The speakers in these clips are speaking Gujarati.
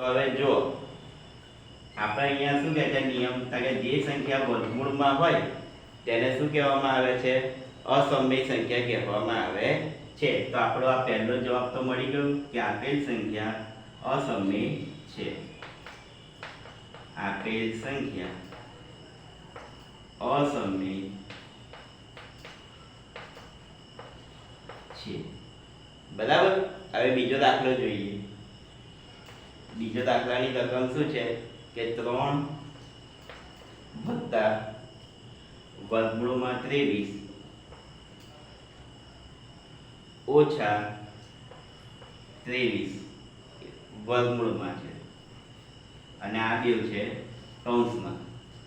તો હવે જો આપણે અહીંયા શું કહે છે નિયમ કે જે સંખ્યા વર્ગમૂળમાં હોય તેને શું કહેવામાં આવે છે? અસમમિત સંખ્યા કહેવામાં આવે છે. તો આપણો આ પહેલો જવાબ તો મળી ગયો કે આપેલ સંખ્યા અસમમિત છે. આપેલ સંખ્યા અસમમિત છે. બરાબર. હવે બીજો દાખલો જોઈએ. બીજો દાખલાની રકમ શું છે કે 3 વત્તા વર્ગમૂળમાં 23 ઓછા 23 વર્ગમૂળમાં છે અને આ બે છે કૌંસમાં.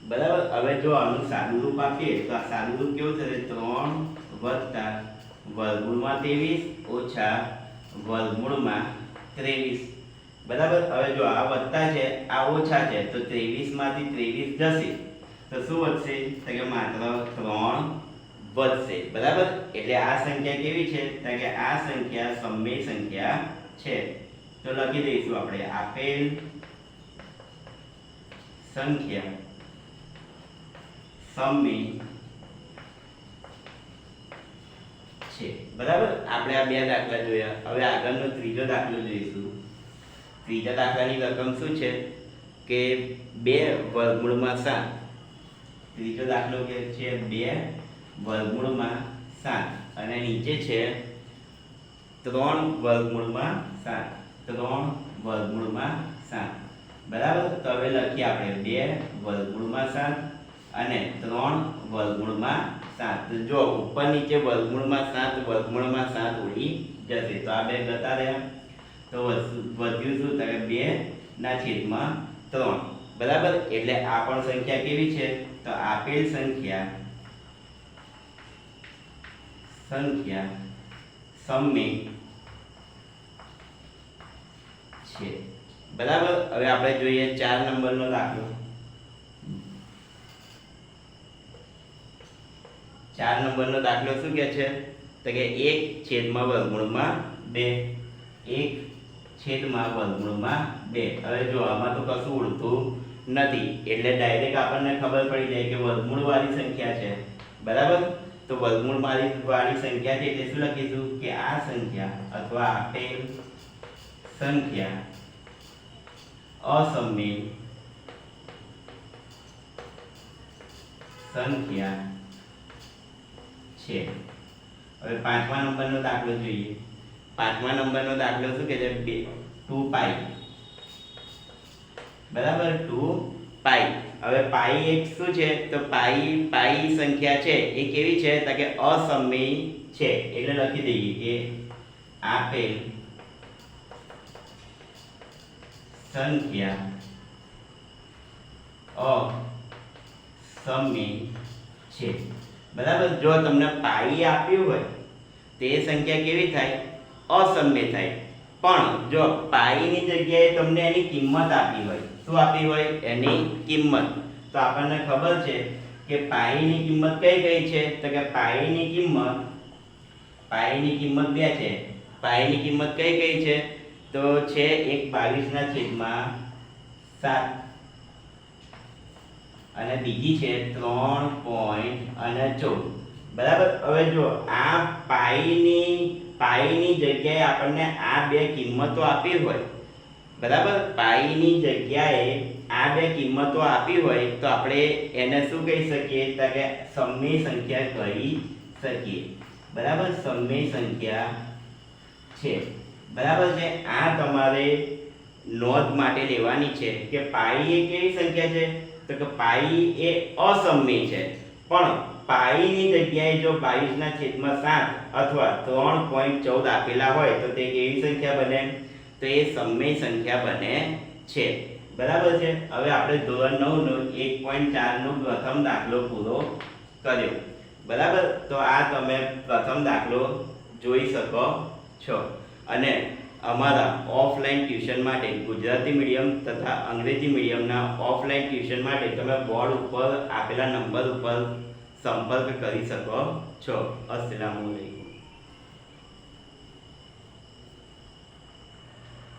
બરાબર. હવે જો આનું સાદું રૂપ આપીએ તો આ સાદું રૂપ કેવું થશે? 3 વત્તા વર્ગમૂળમાં 23 ઓછા વર્ગમૂળમાં 23. બરાબર. હવે જો આ વત્તા છે આ ઓછા છે તો 23 માંથી 23 જશે તો શું વધશે? તો કે માત્ર 3 વધશે. બરાબર. એટલે આ સંખ્યા કેવી છે? તો કે આ સંખ્યા સમમિત સંખ્યા છે. તો લખી દઈશું આપણે આપેલ સંખ્યા સમમિત છે. બરાબર. આપણે આ બે દાખલા જોયા. હવે આગળનો ત્રીજો દાખલો જોઈશું. ત્રીજા દાખલાની રકમ શું છે કે 2 વર્ગમૂળમાં 7. ત્રીજો દાખલો કે છે 2 વર્ગમૂળમાં 7 અને નીચે છે 3 વર્ગમૂળમાં 7. 3 વર્ગમૂળમાં 7. બરાબર. તો હવે લખીએ આપણે 2 વર્ગમૂળમાં 7 અને 3 વર્ગમૂળમાં 7. તો જો ઉપર નીચે વર્ગમૂળમાં 7 વર્ગમૂળમાં 7 ઉડી જશે તો આ બે જતા રહ્યા તો વધ્યું શું? તો કે 2/3. બરાબર. એટલે આ પણ સંખ્યા કેવી છે? તો આપેલ સંખ્યા સમમિત છે. બરાબર. હવે આપણે જોઈએ 4 નંબરનો દાખલો. 4 નંબરનો દાખલો શું કહે છે? તો કે 1/વર્ગમૂળમાં 2. 1/વર્ગમૂળમાં 2. હવે જો આમાં તો કશું ઉડતું નથી એટલે ડાયરેક્ટ આપણને ખબર પડી જાય કે વર્ગમૂળ વાળી સંખ્યા છે. બરાબર. તો વર્ગમૂળ વાળી સંખ્યા છે એટલે શું લખીશું કે આ સંખ્યા અથવા આપેલ સંખ્યા અસમમિત સંખ્યા છે. હવે 5મા નંબરનો દાખલો જોઈએ. 5મા નંબરનો દાખલો શું કહે છે? 2π. બરાબર. 2π. હવે પાઈ એક શું છે? તો પાઈ સંખ્યા છે એ કેવી છે? તો કે અસમમિત છે. એટલે લખી દઈએ કે આપેલ સંખ્યા અસમમિત છે. બરાબર. જો તમને પાઈ આપ્યું હોય તે સંખ્યા કેવી થાય? અસમમિત થાય. પણ જો પાઈની જગ્યાએ તમને એની કિંમત આપી હોય, શું આપી હોય? એની કિંમત. તો આપણને ખબર છે કે પાઈની કિંમત કઈ છે? તો કે પાઈની કિંમત 2 છે. પાઈની કિંમત કઈ છે? તો છે 1/22/7 અને બીજી છે 3.14. બરાબર. હવે જો આ પાઈની જગ્યાએ આપણને આ બે કિંમતો આપી હોય. બરાબર. પાઈની જગ્યાએ આ બે કિંમતો આપી હોય તો આપણે એને શું કહી શકીએ? તો કે સમમિત સંખ્યા કહી શકીએ. બરાબર. સમમિત સંખ્યા છે. બરાબર છે. આ તમારે નોંધ માટે લેવાની છે કે પાઈ એ કેવી સંખ્યા છે? તો કે પાઈ એ અસમમિત છે. પણ પાઈની જગ્યાએ જો 22/7 અથવા 3.14 આપેલા હોય તો તે કેવી સંખ્યા બને? તો એ સમમિત સંખ્યા બને છે. બરાબર છે. હવે આપણે ધોરણ 9 નો 1.4 નો પ્રથમ દાખલો પૂરો કર્યો. બરાબર. તો આ તમે પ્રથમ દાખલો જોઈ શકો છો. અને અમારા ઓફલાઈન ટ્યુશન માટે ગુજરાતી મીડિયમ તથા અંગ્રેજી મીડિયમના ઓફલાઈન ટ્યુશન માટે તમે બોર્ડ ઉપર આપેલા નંબર ઉપર સંપર્ક કરી શકો છો. અસ્સલામુ અલૈકુમ.